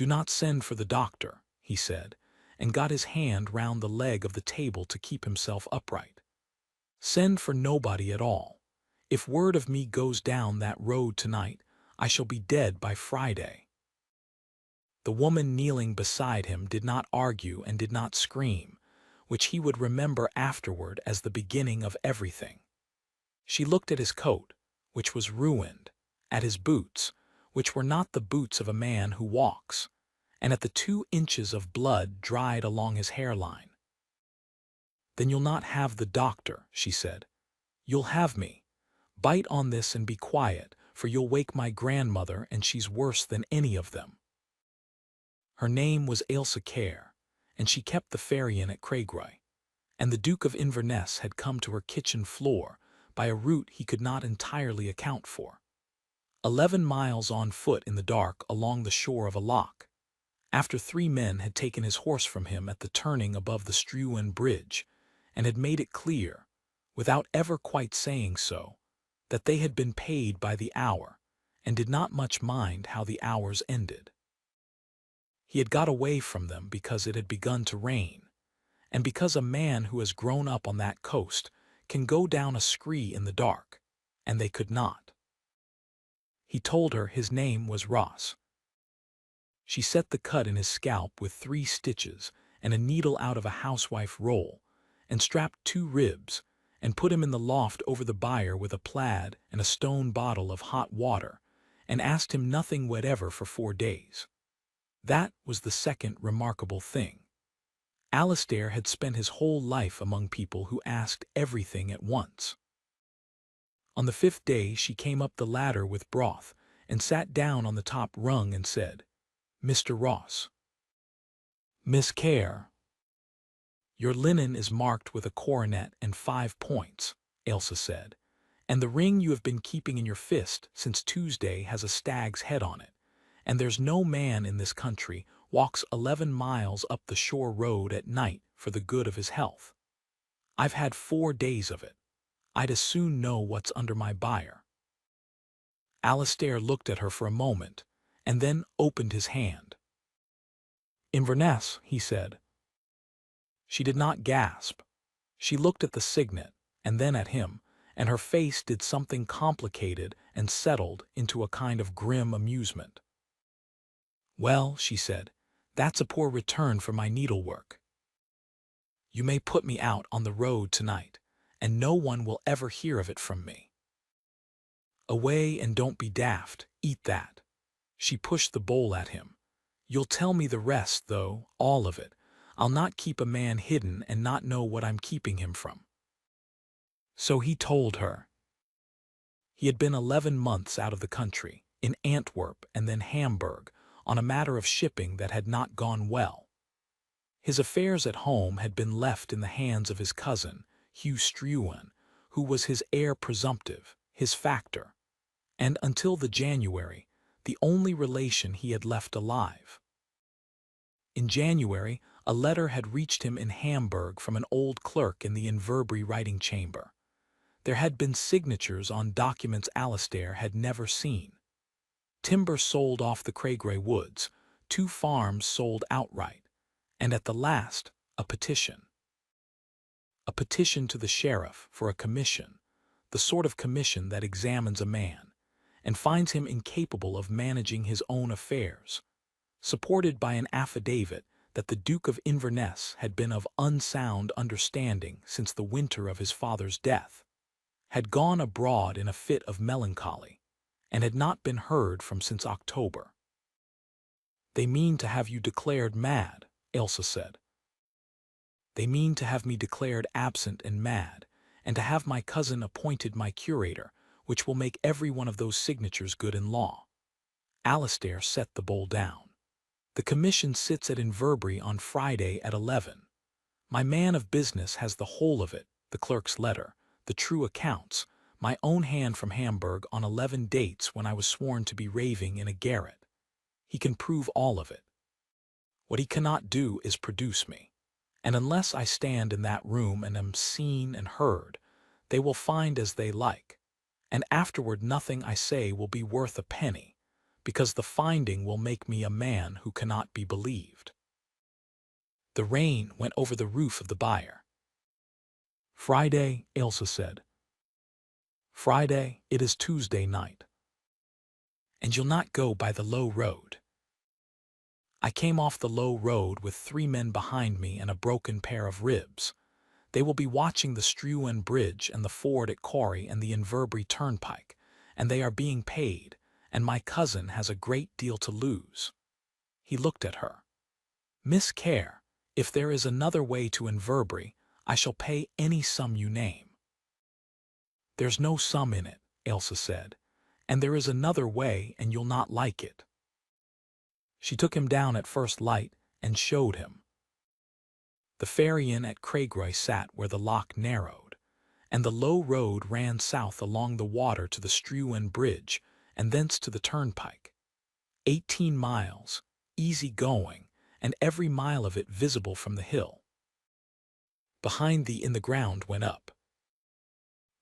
"Do not send for the doctor," he said, and got his hand round the leg of the table to keep himself upright. "Send for nobody at all. If word of me goes down that road tonight, I shall be dead by Friday." The woman kneeling beside him did not argue and did not scream, which he would remember afterward as the beginning of everything. She looked at his coat, which was ruined, at his boots, which were not the boots of a man who walks, and at the 2 inches of blood dried along his hairline. "Then you'll not have the doctor," she said. "You'll have me. Bite on this and be quiet, for you'll wake my grandmother, and she's worse than any of them." Her name was Ailsa Care, and she kept the ferry inn at Craigroy, and the Duke of Inverness had come to her kitchen floor by a route he could not entirely account for. 11 miles on foot in the dark along the shore of a loch, after 3 men had taken his horse from him at the turning above the Struan Bridge, and had made it clear, without ever quite saying so, that they had been paid by the hour, and did not much mind how the hours ended. He had got away from them because it had begun to rain, and because a man who has grown up on that coast can go down a scree in the dark, and they could not. He told her his name was Ross. She set the cut in his scalp with 3 stitches and a needle out of a housewife roll, and strapped 2 ribs, and put him in the loft over the byre with a plaid and a stone bottle of hot water, and asked him nothing whatever for 4 days. That was the second remarkable thing. Alastair had spent his whole life among people who asked everything at once. On the 5th day she came up the ladder with broth, and sat down on the top rung and said, "Mr. Ross." "Miss Care." "Your linen is marked with a coronet and 5 points," Ailsa said, "and the ring you have been keeping in your fist since Tuesday has a stag's head on it, and there's no man in this country walks 11 miles up the shore road at night for the good of his health. I've had 4 days of it. I'd as soon know what's under my byre." Alastair looked at her for a moment, and then opened his hand. "Inverness," he said. She did not gasp. She looked at the signet, and then at him, and her face did something complicated and settled into a kind of grim amusement. "Well," she said, "that's a poor return for my needlework. You may put me out on the road tonight, and no one will ever hear of it from me. Away, and don't be daft, eat that." She pushed the bowl at him. "You'll tell me the rest, though, all of it. I'll not keep a man hidden and not know what I'm keeping him from." So he told her. He had been 11 months out of the country, in Antwerp and then Hamburg, on a matter of shipping that had not gone well. His affairs at home had been left in the hands of his cousin, Hugh Struan, who was his heir presumptive, his factor, and until the January, the only relation he had left alive. In January, a letter had reached him in Hamburg from an old clerk in the Inverbury writing chamber. There had been signatures on documents Alastair had never seen. Timber sold off the Craigroy woods, 2 farms sold outright, and at the last, a petition. A petition to the sheriff for a commission, the sort of commission that examines a man, and finds him incapable of managing his own affairs, supported by an affidavit that the Duke of Inverness had been of unsound understanding since the winter of his father's death, had gone abroad in a fit of melancholy, and had not been heard from since October. "They mean to have you declared mad," Ailsa said. "They mean to have me declared absent and mad, and to have my cousin appointed my curator, which will make every one of those signatures good in law." Alastair set the bowl down. "The commission sits at Inverbury on Friday at 11. My man of business has the whole of it, the clerk's letter, the true accounts, my own hand from Hamburg on 11 dates when I was sworn to be raving in a garret. He can prove all of it. What he cannot do is produce me, and unless I stand in that room and am seen and heard, they will find as they like, and afterward nothing I say will be worth a penny, because the finding will make me a man who cannot be believed. The rain went over the roof of the byre. Friday, Elsa said. Friday, it is Tuesday night. And you'll not go by the low road. I came off the low road with 3 men behind me and a broken pair of ribs. They will be watching the Struan Bridge and the ford at Corrie and the Inverbury Turnpike, and they are being paid, and my cousin has a great deal to lose. He looked at her. Miss Kerr, if there is another way to Inverbury, I shall pay any sum you name. There's no sum in it, Elsa said, and there is another way and you'll not like it. She took him down at first light and showed him. The ferry inn at Craigroy sat where the loch narrowed, and the low road ran south along the water to the Struan Bridge and thence to the turnpike. 18 miles, easy going, and every mile of it visible from the hill. Behind thee in the ground went up.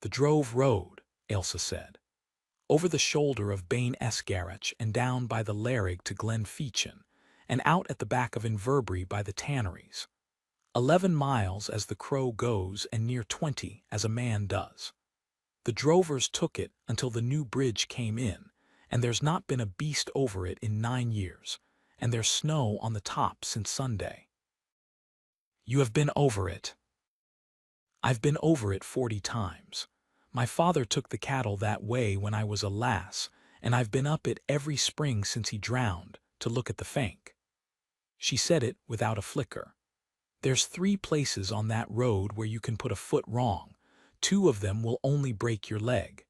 The drove road, Elsa said, over the shoulder of Bain Esgarach and down by the Larrig to Glen Feechin, and out at the back of Inverbury by the tanneries. 11 miles as the crow goes and near 20 as a man does. The drovers took it until the new bridge came in, and there's not been a beast over it in 9 years, and there's snow on the top since Sunday. You have been over it. I've been over it 40 times. My father took the cattle that way when I was a lass, and I've been up it every spring since he drowned, to look at the fank. She said it without a flicker. There's 3 places on that road where you can put a foot wrong. 2 of them will only break your leg.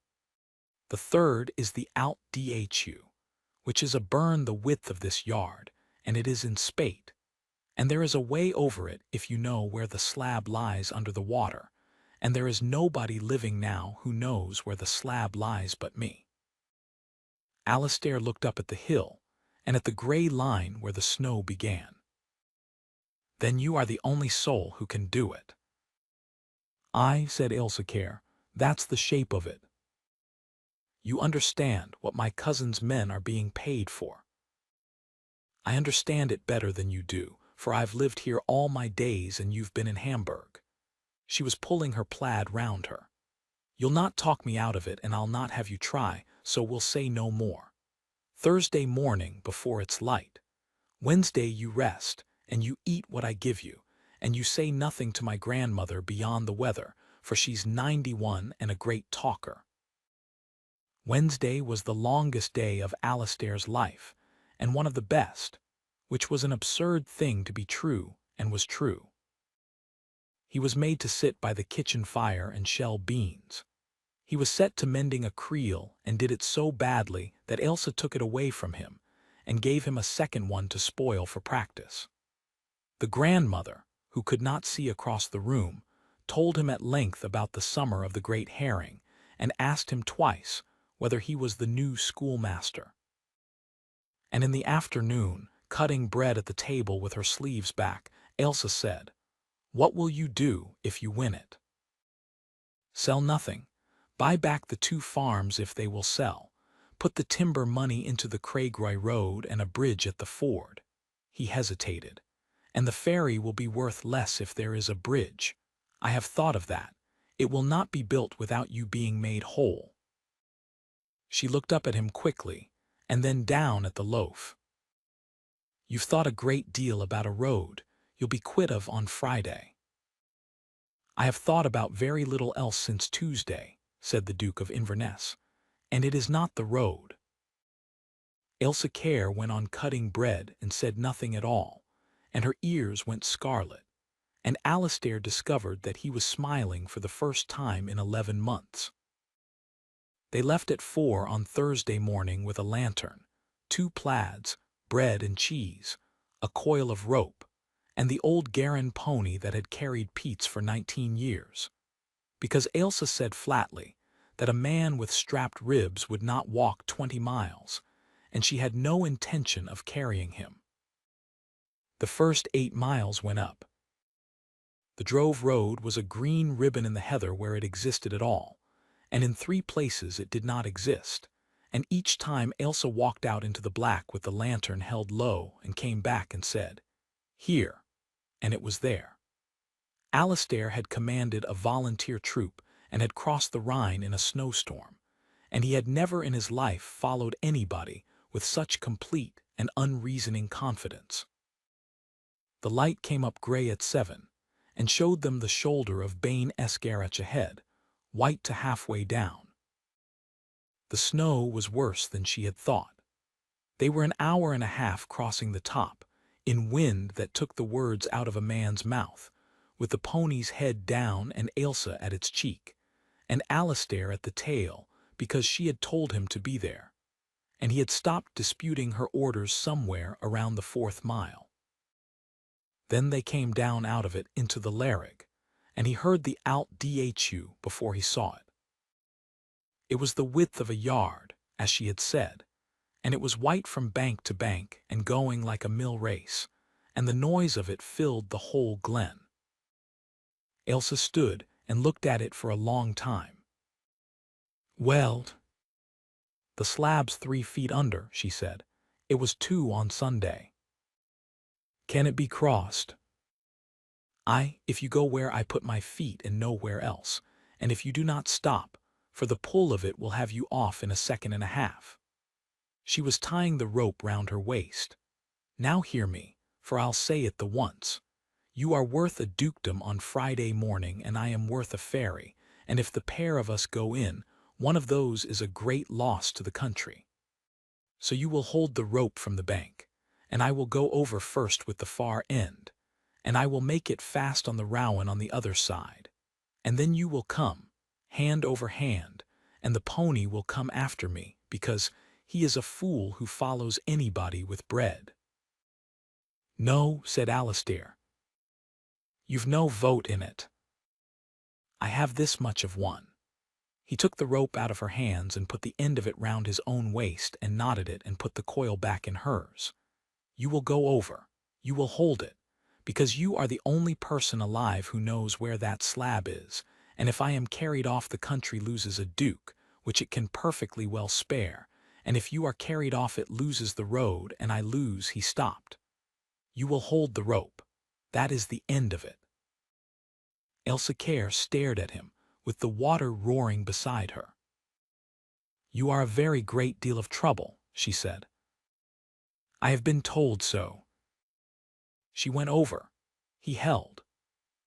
The third is the Alt Dhu, which is a burn the width of this yard, and it is in spate. And there is a way over it if you know where the slab lies under the water, and there is nobody living now who knows where the slab lies but me. Alastair looked up at the hill, and at the grey line where the snow began. Then you are the only soul who can do it. I, said Ailsa Kerr, that's the shape of it. You understand what my cousin's men are being paid for. I understand it better than you do, for I've lived here all my days and you've been in Hamburg. She was pulling her plaid round her. You'll not talk me out of it, and I'll not have you try, so we'll say no more. Thursday morning before it's light. Wednesday you rest, and you eat what I give you, and you say nothing to my grandmother beyond the weather, for she's 91 and a great talker. Wednesday was the longest day of Alastair's life, and one of the best, which was an absurd thing to be true, and was true. He was made to sit by the kitchen fire and shell beans. He was set to mending a creel and did it so badly that Ailsa took it away from him and gave him a second one to spoil for practice. The grandmother, who could not see across the room, told him at length about the summer of the great herring and asked him twice whether he was the new schoolmaster. And in the afternoon, cutting bread at the table with her sleeves back, Ailsa said, "What will you do if you win it?" Sell nothing. Buy back the 2 farms if they will sell. Put the timber money into the Craigroy road and a bridge at the ford. He hesitated. And the ferry will be worth less if there is a bridge. I have thought of that. It will not be built without you being made whole. She looked up at him quickly, and then down at the loaf. You've thought a great deal about a road you'll be quit of on Friday. I have thought about very little else since Tuesday, said the Duke of Inverness, and it is not the road. Ailsa Kerr went on cutting bread and said nothing at all, and her ears went scarlet, and Alastair discovered that he was smiling for the first time in 11 months. They left at 4 on Thursday morning with a lantern, 2 plaids, bread and cheese, a coil of rope, and the old Garin pony that had carried Pete's for 19 years, because Ailsa said flatly that a man with strapped ribs would not walk 20 miles, and she had no intention of carrying him. The first 8 miles went up. The drove road was a green ribbon in the heather where it existed at all, and in 3 places it did not exist, and each time Elsa walked out into the black with the lantern held low and came back and said, "Here," and it was there. Alistair had commanded a volunteer troop and had crossed the Rhine in a snowstorm, and he had never in his life followed anybody with such complete and unreasoning confidence. The light came up gray at 7 and showed them the shoulder of Bain Escarach ahead, white to halfway down. The snow was worse than she had thought. They were an hour and a half crossing the top, in wind that took the words out of a man's mouth, with the pony's head down and Ailsa at its cheek, and Alistair at the tail because she had told him to be there, and he had stopped disputing her orders somewhere around the 4th mile. Then they came down out of it into the Larrig, and he heard the Alt Dhu before he saw it. It was the width of a yard, as she had said, and it was white from bank to bank and going like a mill race, and the noise of it filled the whole glen. Ailsa stood and looked at it for a long time. "Well, the slab's 3 feet under," she said. "It was 2 on Sunday. Can it be crossed?" "Aye, if you go where I put my feet and nowhere else, and if you do not stop, for the pull of it will have you off in a second and a half." She was tying the rope round her waist. "Now hear me, for I'll say it the once. You are worth a dukedom on Friday morning, and I am worth a fairy, and if the pair of us go in, one of those is a great loss to the country. So you will hold the rope from the bank, and I will go over first with the far end, and I will make it fast on the Rowan on the other side, and then you will come, hand over hand, and the pony will come after me, because he is a fool who follows anybody with bread." "No," said Alistair. "You've no vote in it. I have this much of one." He took the rope out of her hands and put the end of it round his own waist and knotted it and put the coil back in hers. "You will go over. You will hold it, because you are the only person alive who knows where that slab is, and if I am carried off the country loses a duke, which it can perfectly well spare, and if you are carried off it loses the road, and I lose." He stopped. "You will hold the rope. That is the end of it." Ailsa Care stared at him, with the water roaring beside her. "You are a very great deal of trouble," she said. "I have been told so." She went over. He held.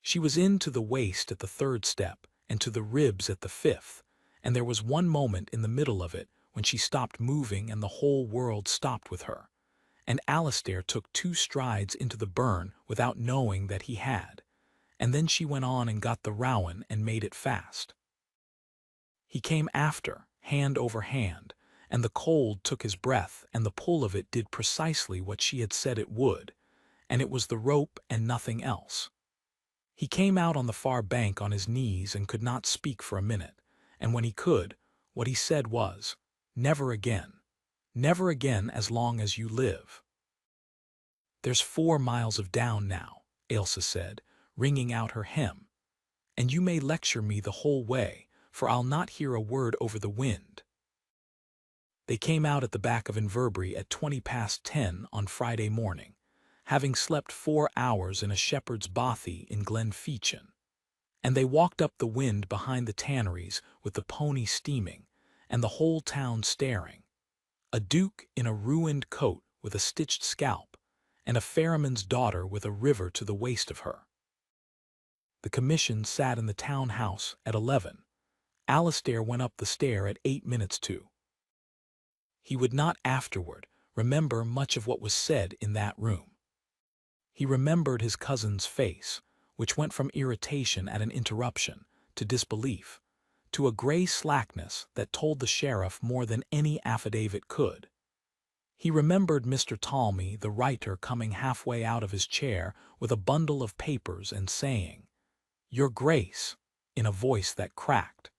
She was in to the waist at the 3rd step and to the ribs at the 5th, and there was one moment in the middle of it when she stopped moving and the whole world stopped with her, and Alistair took 2 strides into the burn without knowing that he had, and then she went on and got the Rowan and made it fast. He came after, hand over hand, and the cold took his breath, and the pull of it did precisely what she had said it would, and it was the rope and nothing else. He came out on the far bank on his knees and could not speak for a minute, and when he could, what he said was, "Never again. Never again as long as you live." "There's 4 miles of down now," Ailsa said, wringing out her hem, "and you may lecture me the whole way, for I'll not hear a word over the wind." They came out at the back of Inverbury at 10:20 on Friday morning, having slept 4 hours in a shepherd's bothy in Glenfeechin, and they walked up the wind behind the tanneries with the pony steaming, and the whole town staring. A duke in a ruined coat with a stitched scalp, and a ferryman's daughter with a river to the waist of her. The commission sat in the town house at 11. Alistair went up the stair at 8 minutes to. He would not afterward remember much of what was said in that room. He remembered his cousin's face, which went from irritation at an interruption to disbelief, to a gray slackness that told the sheriff more than any affidavit could. He remembered Mr. Talmy, the writer, coming halfway out of his chair with a bundle of papers and saying, "Your Grace," in a voice that cracked.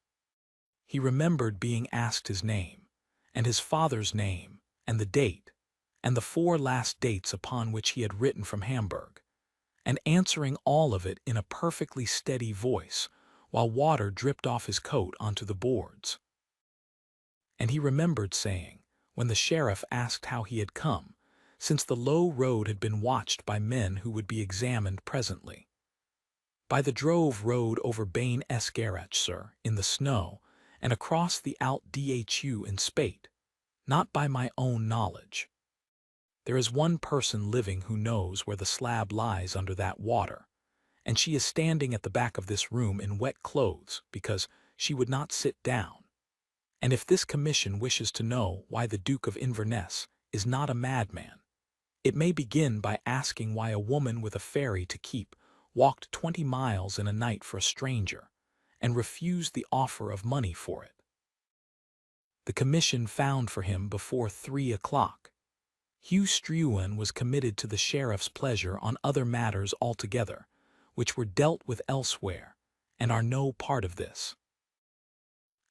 He remembered being asked his name, and his father's name, and the date, and the 4 last dates upon which he had written from Hamburg, and answering all of it in a perfectly steady voice, while water dripped off his coat onto the boards. and he remembered saying, when the sheriff asked how he had come, since the low road had been watched by men who would be examined presently. By the drove road over Bain Esgarach, sir, in the snow, and across the Alt Dhu in spate, not by my own knowledge. There is one person living who knows where the slab lies under that water, and she is standing at the back of this room in wet clothes because she would not sit down. And if this commission wishes to know why the Duke of Inverness is not a madman, it may begin by asking why a woman with a fairy to keep walked 20 miles in a night for a stranger, and refused the offer of money for it. The commission found for him before 3 o'clock. Hugh Struan was committed to the sheriff's pleasure on other matters altogether, which were dealt with elsewhere, and are no part of this.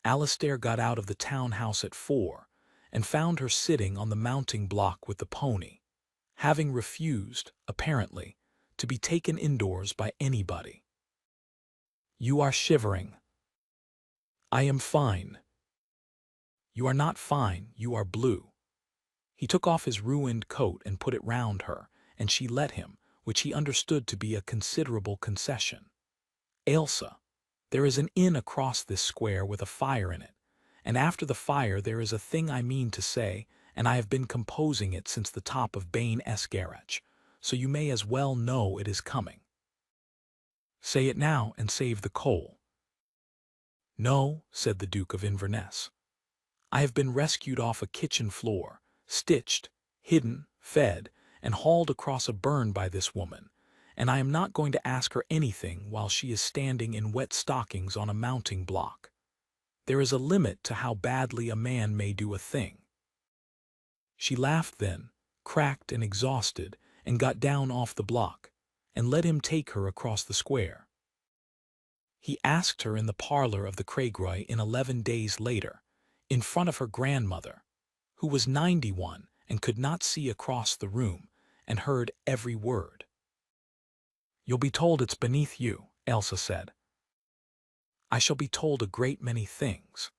Alastair got out of the town-house at 4, and found her sitting on the mounting block with the pony, having refused, apparently, to be taken indoors by anybody. "You are shivering." "I am fine." "You are not fine, you are blue." He took off his ruined coat and put it round her, and she let him, which he understood to be a considerable concession. "Ailsa, there is an inn across this square with a fire in it, and after the fire there is a thing I mean to say, and I have been composing it since the top of Bain Esgarach, so you may as well know it is coming." "Say it now and save the coal." "No," said the Duke of Inverness. "I have been rescued off a kitchen floor, stitched, hidden, fed, and hauled across a burn by this woman, and I am not going to ask her anything while she is standing in wet stockings on a mounting block. There is a limit to how badly a man may do a thing." She laughed then, cracked and exhausted, and got down off the block, and let him take her across the square. He asked her in the parlor of the Craigroy in 11 days later, in front of her grandmother, who was 91 and could not see across the room, and heard every word. "You'll be told it's beneath you," Ailsa said. "I shall be told a great many things.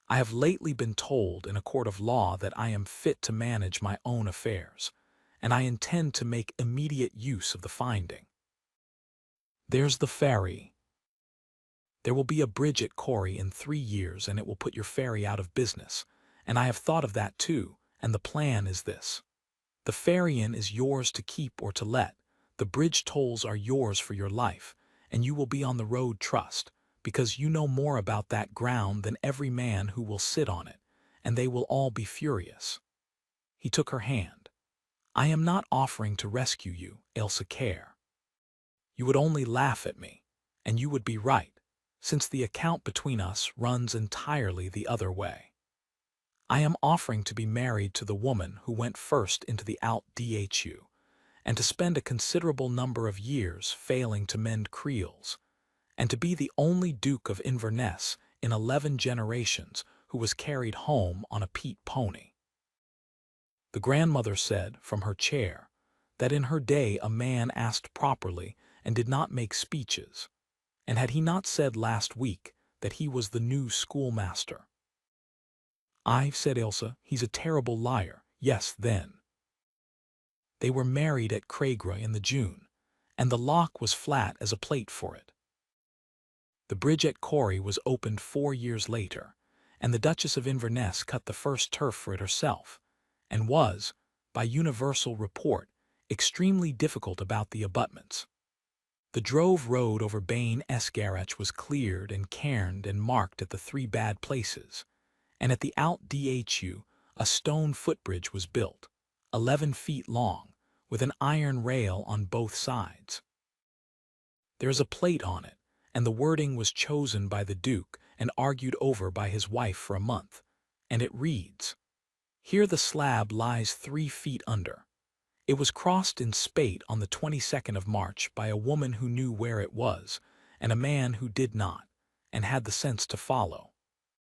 I have lately been told in a court of law that I am fit to manage my own affairs, and I intend to make immediate use of the finding. There's the ferry. There will be a bridge at Corrie in 3 years, and it will put your ferry out of business, and I have thought of that too, and the plan is this. The ferry inn is yours to keep or to let, the bridge tolls are yours for your life, and you will be on the road trust, because you know more about that ground than every man who will sit on it, and they will all be furious." He took her hand. "I am not offering to rescue you, Ailsa Care. You would only laugh at me, and you would be right, since the account between us runs entirely the other way. I am offering to be married to the woman who went first into the Alt Dhu, and to spend a considerable number of years failing to mend creels, and to be the only Duke of Inverness in 11 generations who was carried home on a peat pony." The grandmother said, from her chair, that in her day a man asked properly and did not make speeches, and had he not said last week that he was the new schoolmaster? "Aye," said Ailsa, "he's a terrible liar. Yes, then." They were married at Craigroy in the June, and the lock was flat as a plate for it. The bridge at Corrie was opened 4 years later, and the Duchess of Inverness cut the first turf for it herself, and was, by universal report, extremely difficult about the abutments. The drove road over Bain Esgarach was cleared and cairned and marked at the 3 bad places, and at the Alt Dhu a stone footbridge was built, 11 feet long, with an iron rail on both sides. There is a plate on it, and the wording was chosen by the Duke and argued over by his wife for a month, and it reads, "Here the slab lies 3 feet under. It was crossed in spate on the 22nd of March by a woman who knew where it was, and a man who did not, and had the sense to follow.